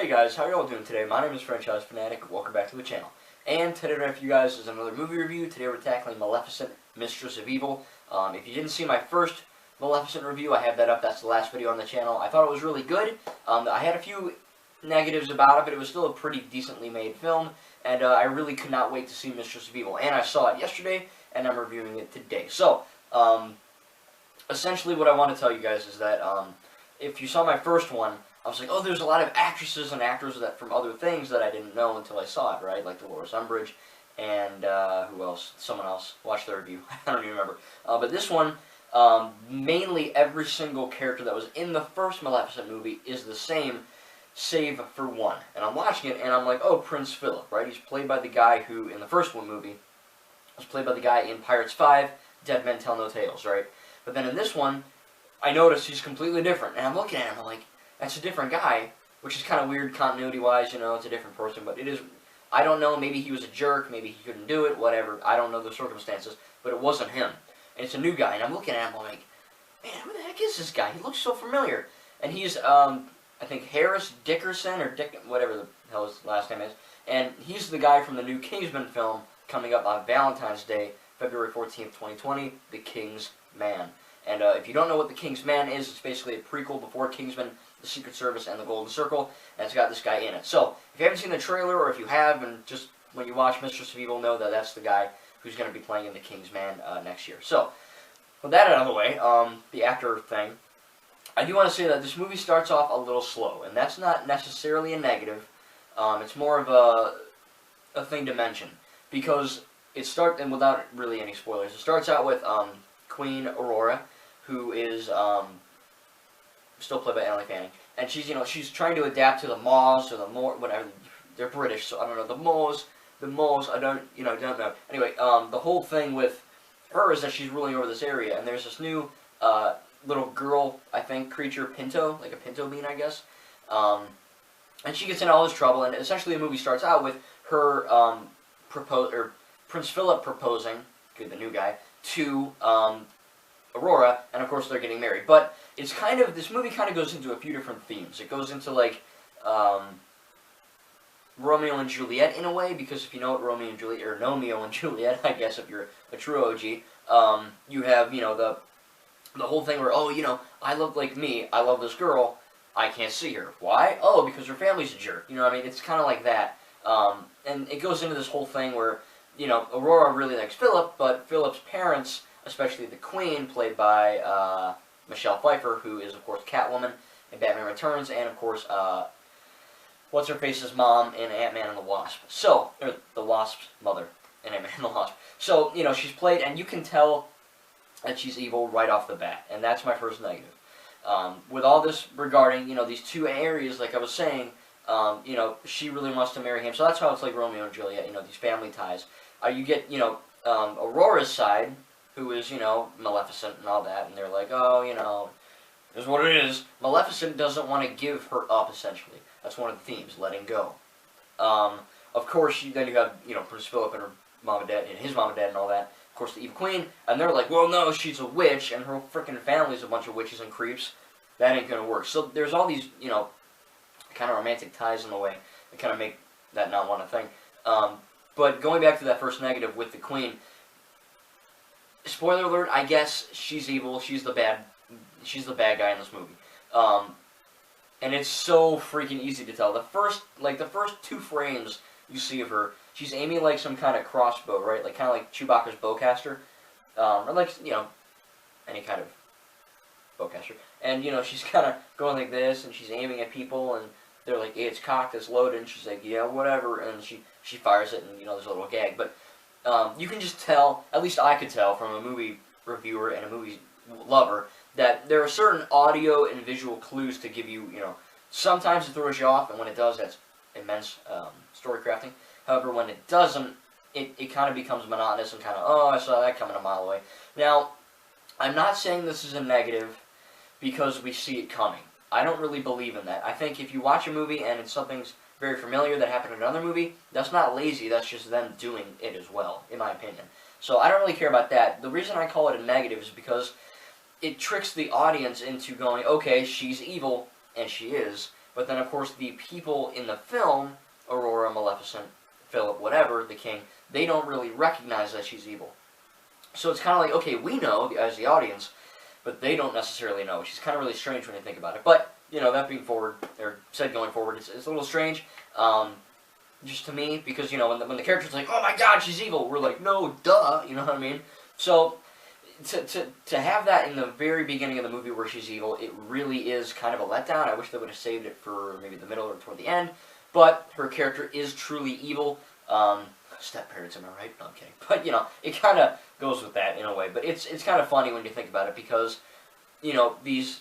Hey guys, how are y'all doing today? My name is Franchise Fanatic, welcome back to the channel. And today for you guys is another movie review. Today we're tackling Maleficent, Mistress of Evil. If you didn't see my first Maleficent review, I have that up. That's the last video on the channel. I thought it was really good. I had a few negatives about it, but it was still a pretty decently made film. And I really could not wait to see Mistress of Evil. And I saw it yesterday, and I'm reviewing it today. So, essentially what I want to tell you guys is that if you saw my first one, I was like, oh, there's a lot of actresses and actors that from other things that I didn't know until I saw it, right? Like Dolores Umbridge and who else? Someone else. Watch the review. I don't even remember. But this one, mainly every single character that was in the first Maleficent movie is the same, save for one. And I'm watching it, and I'm like, oh, Prince Philip, right? He's played by the guy who, in the first one movie, was played by the guy in Pirates 5, Dead Men Tell No Tales, right? But then in this one, I noticed he's completely different. And I'm looking at him, I'm like, that's a different guy, which is kind of weird continuity-wise, you know, it's a different person, but it is, I don't know, maybe he was a jerk, maybe he couldn't do it, whatever, I don't know the circumstances, but it wasn't him. And it's a new guy, and I'm looking at him, I'm like, man, who the heck is this guy? He looks so familiar. And he's, I think Harris Dickerson, or whatever the hell his last name is, and he's the guy from the new Kingsman film coming up on Valentine's Day, February 14th, 2020, The King's Man. And if you don't know what The King's Man is, it's basically a prequel before Kingsman, The Secret Service, and The Golden Circle, and it's got this guy in it. So, if you haven't seen the trailer, or if you have, and just when you watch Mistress of Evil, know that that's the guy who's going to be playing in The King's Man next year. So, with that out of the way, the actor thing, I do want to say that this movie starts off a little slow, and that's not necessarily a negative. It's more of a thing to mention, because it starts, and without really any spoilers, it starts out with Queen Aurora, who is still played by Ellie Fanning, and she's, you know, she's trying to adapt to the Maws, or the whatever, they're British, so I don't know, the Maws, I don't know. Anyway, the whole thing with her is that she's ruling over this area, and there's this new little girl, I think, creature, Pinto, like a pinto bean, I guess, and she gets in all this trouble, and essentially the movie starts out with her Prince Philip proposing, the new guy, to Aurora, and of course they're getting married. But it's kind of, this movie kind of goes into a few different themes. It goes into like Romeo and Juliet in a way, because if you know what Romeo and Juliet, or Nomeo and Juliet, I guess if you're a true OG, you have, you know, the whole thing where, oh, you know, I look like me, I love this girl, I can't see her. Why? Oh, because her family's a jerk. You know what I mean? It's kind of like that. And it goes into this whole thing where, you know, Aurora really likes Philip, but Philip's parents, especially the Queen, played by Michelle Pfeiffer, who is, of course, Catwoman in Batman Returns, and, of course, What's-Her-Face's mom in Ant-Man and the Wasp. So, or the Wasp's mother in Ant-Man and the Wasp. So, you know, she's played, and you can tell that she's evil right off the bat, and that's my first negative. With all this regarding, you know, these two areas, like I was saying, you know, she really wants to marry him, so that's how it's like Romeo and Juliet, you know, these family ties. You get, you know, Aurora's side, who is, you know, Maleficent and all that, and they're like, oh, you know, here's what it is. Maleficent doesn't want to give her up, essentially. That's one of the themes, letting go. Of course, then you have, you know, Prince Philip and her mom and dad, and his mom and dad and all that. Of course, the evil queen, and they're like, well, no, she's a witch, and her freaking family's a bunch of witches and creeps. That ain't gonna work. So there's all these, you know, kind of romantic ties in the way that kind of make that not one a thing. But going back to that first negative with the queen, spoiler alert, I guess she's evil. She's the bad guy in this movie. And it's so freaking easy to tell. The first two frames you see of her, she's aiming like some kind of crossbow, right? Like kind of like Chewbacca's bowcaster, or like, you know, any kind of bowcaster. And, you know, she's kind of going like this, and she's aiming at people, and they're like, hey, it's cocked, it's loaded, and she's like, yeah, whatever, and she fires it, and, you know, there's a little gag. But you can just tell, at least I could tell from a movie reviewer and a movie lover, that there are certain audio and visual clues to give you, you know, sometimes it throws you off, and when it does, that's immense story crafting. However, when it doesn't, it kind of becomes monotonous and kind of, oh, I saw that coming a mile away. Now, I'm not saying this is a negative because we see it coming. I don't really believe in that. I think if you watch a movie and it's something's very familiar that happened in another movie, that's not lazy, that's just them doing it as well, in my opinion. So I don't really care about that. The reason I call it a negative is because it tricks the audience into going, okay, she's evil, and she is, But then, of course, the people in the film, Aurora, Maleficent, Philip, whatever, the king, they don't really recognize that she's evil. So it's kind of like, okay, we know, as the audience, but they don't necessarily know, which is kind of really strange when you think about it. But, you know, that being forward, or said going forward, it's a little strange, just to me, because, you know, when the character's like, oh my god, she's evil, we're like, no, duh, you know what I mean? So, to have that in the very beginning of the movie where she's evil, it really is kind of a letdown. I wish they would have saved it for maybe the middle or toward the end, but her character is truly evil. Step-parents, am I right? No, I'm kidding. But, you know, it kind of goes with that in a way. But it's kind of funny when you think about it because, you know, these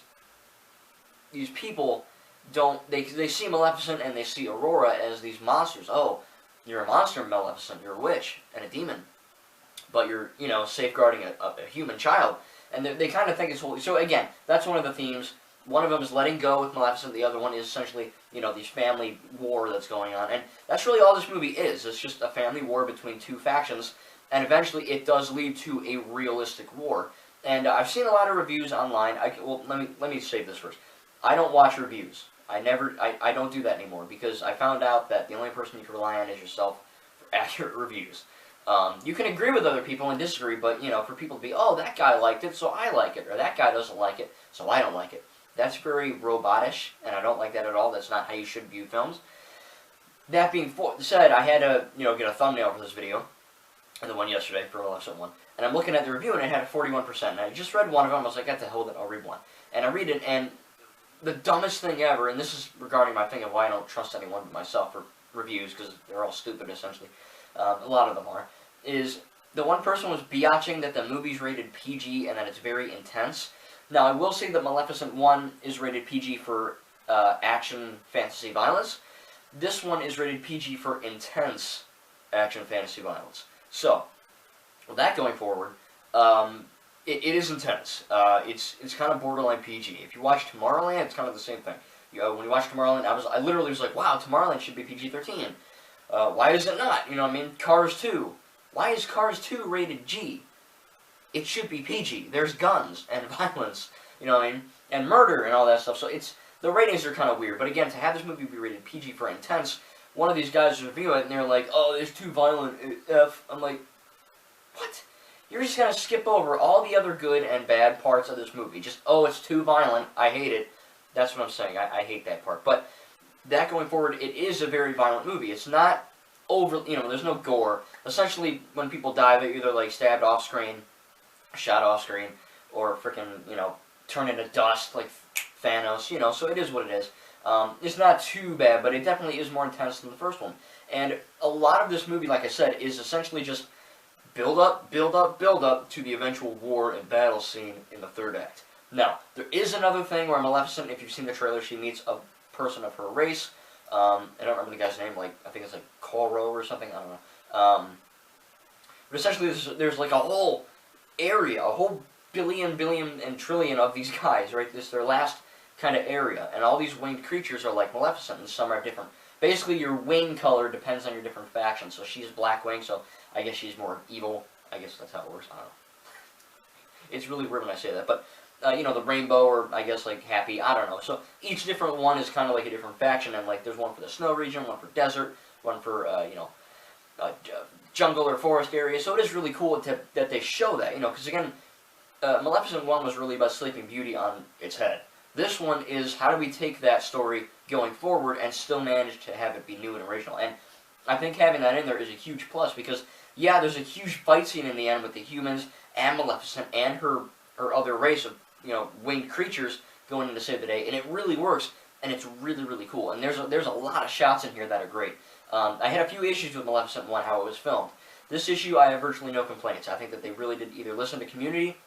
people don't, they see Maleficent and they see Aurora as these monsters. Oh, you're a monster, Maleficent. You're a witch and a demon. But you're, you know, safeguarding a human child. And they kind of think it's holy. So, again, that's one of the themes. One of them is letting go with Maleficent. The other one is essentially, you know, this family war that's going on. And that's really all this movie is. It's just a family war between two factions. And eventually it does lead to a realistic war. And I've seen a lot of reviews online. Well, let me save this first. I don't watch reviews. I don't do that anymore because I found out that the only person you can rely on is yourself for accurate reviews. You can agree with other people and disagree, but, you know, for people to be, oh, that guy liked it, so I like it, or that guy doesn't like it, so I don't like it. That's very robotish, and I don't like that at all. That's not how you should view films. That being said, I had to, you know, get a thumbnail for this video, and the one yesterday for Maleficent 1, and I'm looking at the review, and it had a 41%, and I just read one of them. I was like, what the hell, I'll read one. And I read it, and the dumbest thing ever, and this is regarding my thing of why I don't trust anyone but myself for reviews, because they're all stupid, essentially. A lot of them are, is the one person was biatching that the movie's rated PG and that it's very intense. Now, I will say that Maleficent 1 is rated PG for action, fantasy, violence. This one is rated PG for intense action, fantasy, violence. So, with that going forward, it is intense. It's kind of borderline PG. If you watch Tomorrowland, it's kind of the same thing. When you watch Tomorrowland, I literally was like, wow, Tomorrowland should be PG-13. Why is it not? You know what I mean? Cars 2. Why is Cars 2 rated G? It should be PG. There's guns and violence, you know what I mean? And murder and all that stuff. So the ratings are kind of weird. But again, to have this movie be rated PG for intense, one of these guys review it and they're like, oh, it's too violent, F. I'm like, what? You're just going to skip over all the other good and bad parts of this movie. Just, oh, it's too violent. I hate it. That's what I'm saying. I hate that part. But that going forward, it is a very violent movie. It's not over, you know, there's no gore. Essentially, when people die, they're either, like, stabbed off screen, shot off screen, or freaking, you know, turn into dust like Thanos, you know, so it is what it is. It's not too bad, but it definitely is more intense than the first one. And a lot of this movie, like I said, is essentially just build up, build up, build up to the eventual war and battle scene in the third act. Now, there is another thing where Maleficent, if you've seen the trailer, she meets a person of her race. I don't remember the guy's name, like, I think it's like Corro or something, I don't know. But essentially there's like a whole area, a whole billion and trillion of these guys, right? This is their last kind of area, and all these winged creatures are like Maleficent, and some are different. Basically, your wing color depends on your different factions. So she's black wing, so I guess she's more evil. I guess that's how it works. I don't know. It's really weird when I say that, but you know, the rainbow, or I guess like happy. I don't know. So each different one is kind of like a different faction, and like there's one for the snow region, one for desert, one for you know, jungle or forest area. So it is really cool that they show that, you know, because again, Maleficent 1 was really about Sleeping Beauty on its head. This one is how do we take that story going forward and still manage to have it be new and original. And I think having that in there is a huge plus because, yeah, there's a huge fight scene in the end with the humans and Maleficent and her other race of, you know, winged creatures going in to save the day, and it really works, and it's really, really cool. And there's a lot of shots in here that are great. I had a few issues with Maleficent 1, how it was filmed. This issue, I have virtually no complaints. I think that they really did either listen to Community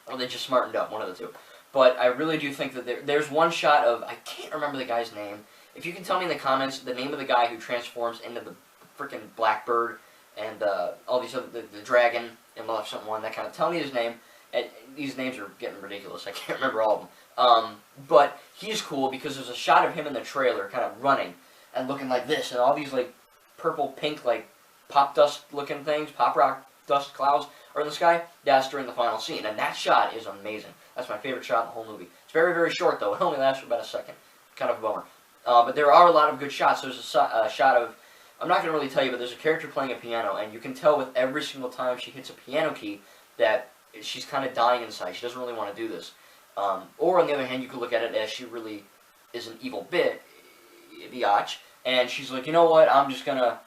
or they just smartened up, one of the two. But I really do think that there's one shot of, I can't remember the guy's name. If you can tell me in the comments the name of the guy who transforms into the freaking blackbird and all these other, the dragon in Maleficent 1, that kind of, tell me his name. And these names are getting ridiculous. I can't remember all of them. But he's cool because there's a shot of him in the trailer kind of running and looking like this, and all these like purple, pink, like pop dust looking things, pop rock dust clouds are in the sky. That's during the final scene, and that shot is amazing. That's my favorite shot in the whole movie. It's very, very short though. It only lasts for about a second. Kind of a bummer. But there are a lot of good shots. There's a shot of, I'm not going to really tell you, but there's a character playing a piano, and you can tell with every single time she hits a piano key that she's kind of dying inside. She doesn't really want to do this. Or on the other hand, you could look at it as she really is an evil biatch, and she's like, you know what, I'm just going to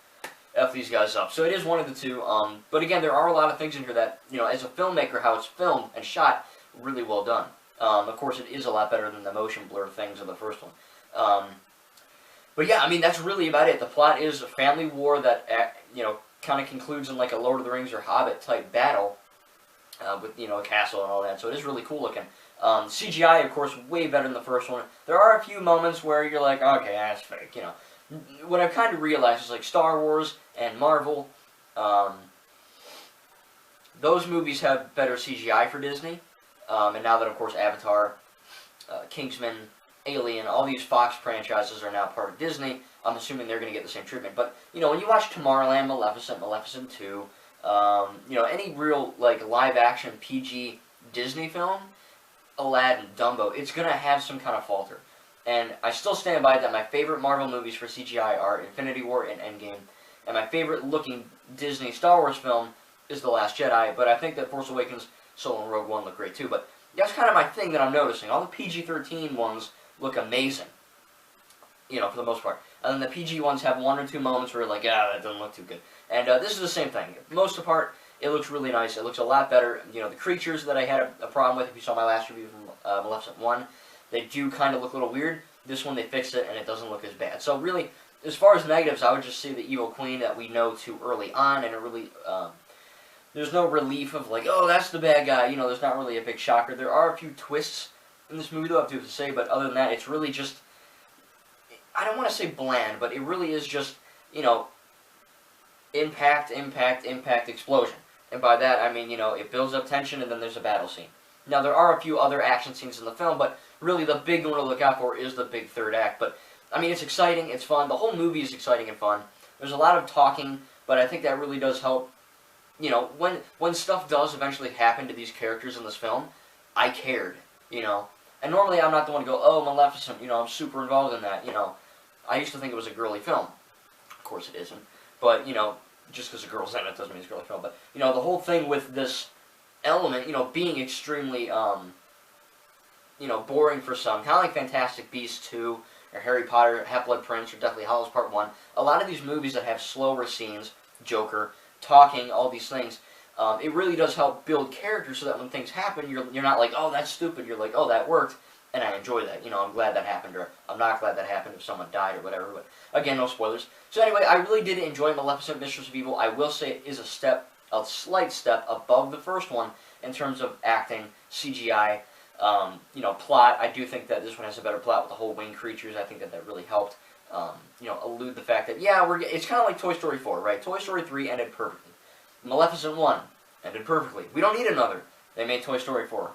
F these guys up. So it is one of the two. But again, there are a lot of things in here that, as a filmmaker, how it's filmed and shot, really well done. Of course, it is a lot better than the motion blur things of the first one. But yeah, I mean, that's really about it. The plot is a family war that, kind of concludes in like a Lord of the Rings or Hobbit type battle with, a castle and all that. So it is really cool looking. CGI, of course, way better than the first one. There are a few moments where you're like, okay, that's fake, What I've kind of realized is like Star Wars and Marvel, those movies have better CGI for Disney. And now that, of course, Avatar, Kingsman, Alien, all these Fox franchises are now part of Disney, I'm assuming they're going to get the same treatment. But, when you watch Tomorrowland, Maleficent, Maleficent 2, any real, like, live-action PG Disney film, Aladdin, Dumbo, it's going to have some kind of falter. And I still stand by that my favorite Marvel movies for CGI are Infinity War and Endgame. And my favorite-looking Disney Star Wars film is The Last Jedi. But I think that Force Awakens, Solo, and Rogue One look great, too. But that's kind of my thing that I'm noticing. All the PG-13 ones look amazing, for the most part. And then the PG ones have one or two moments where you're like, that doesn't look too good. And this is the same thing. For the most part, it looks really nice. It looks a lot better. The creatures that I had a problem with, if you saw my last review from Maleficent 1, they do kind of look a little weird. This one, they fixed it, and it doesn't look as bad. So really, as far as negatives, I would just say the evil queen that we know too early on, and it really, there's no relief of like, oh, that's the bad guy. There's not really a big shocker. There are a few twists in this movie, though, I have to say, but other than that, it's really just, I don't want to say bland, but it really is just, impact, explosion. And by that, I mean, it builds up tension, and then there's a battle scene. Now, there are a few other action scenes in the film, but really the big one to look out for is the big third act. But, I mean, it's exciting, it's fun. The whole movie is exciting and fun. There's a lot of talking, but I think that really does help. When stuff does eventually happen to these characters in this film, I cared, And normally I'm not the one to go, oh, Maleficent, I'm super involved in that, I used to think it was a girly film. Of course it isn't. But, just because a girl's in it doesn't mean it's a girly film. But, the whole thing with this element, being extremely, boring for some, kind of like Fantastic Beasts 2, or Harry Potter, Half-Blood Prince, or Deathly Hallows Part 1. A lot of these movies that have slower scenes, Joker, talking, all these things, it really does help build characters so that when things happen, you're not like, oh, that's stupid. You're like, oh, that worked, and I enjoy that. I'm glad that happened, or I'm not glad that happened if someone died or whatever. But again, no spoilers. So anyway, I really did enjoy Maleficent, Mistress of Evil. I will say it is a slight step above the first one in terms of acting, CGI, plot. I do think that this one has a better plot with the whole winged creatures. I think that really helped, elude the fact that, yeah, it's kind of like Toy Story 4, right? Toy Story 3 ended perfectly. Maleficent 1 ended perfectly. We don't need another. They made Toy Story 4.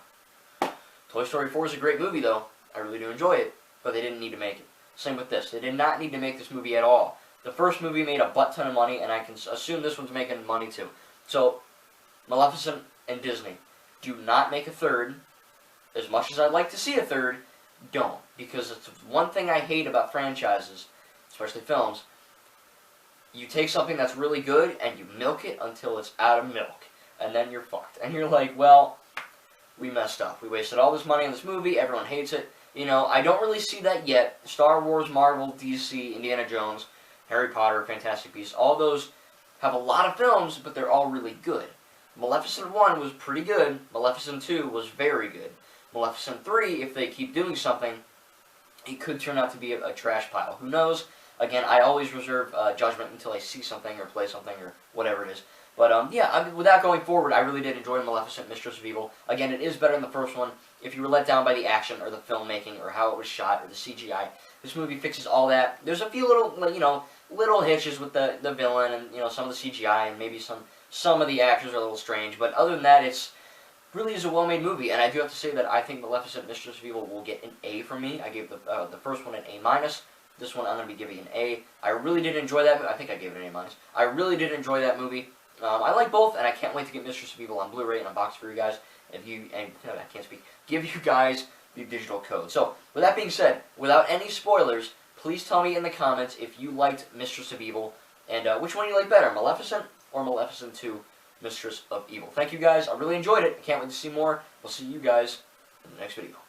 Toy Story 4 is a great movie, though. I really do enjoy it, but they didn't need to make it. Same with this. They did not need to make this movie at all. The first movie made a butt-ton of money, and I can assume this one's making money, too. So, Maleficent and Disney, do not make a third. As much as I'd like to see a third, don't. Because it's one thing I hate about franchises, especially films. You take something that's really good, and you milk it until it's out of milk. And then you're fucked. And you're like, well, we messed up. We wasted all this money on this movie. Everyone hates it. I don't really see that yet. Star Wars, Marvel, DC, Indiana Jones, Harry Potter, Fantastic Beasts, all those have a lot of films, but they're all really good. Maleficent 1 was pretty good. Maleficent 2 was very good. Maleficent 3, if they keep doing something, it could turn out to be a trash pile. Who knows? Again, I always reserve judgment until I see something or play something or whatever it is. But, yeah, without going forward, I really did enjoy Maleficent, Mistress of Evil. Again, it is better than the first one. If you were let down by the action or the filmmaking or how it was shot or the CGI, this movie fixes all that. There's a few little, little hitches with the villain and, some of the CGI and maybe some of the actors are a little strange. But other than that, it's really is a well-made movie. And I do have to say that I think Maleficent, Mistress of Evil will get an A from me. I gave the first one an A-. This one I'm going to be giving an A. I really did enjoy that movie. I think I gave it an A-. I really did enjoy that movie. I like both, and I can't wait to get Mistress of Evil on Blu-ray and unboxed for you guys. I can't speak. Give you guys the digital code. So, with that being said, without any spoilers, Please tell me in the comments if you liked Mistress of Evil, and which one you like better, Maleficent or Maleficent 2, Mistress of Evil. Thank you guys. I really enjoyed it. I can't wait to see more. We'll see you guys in the next video.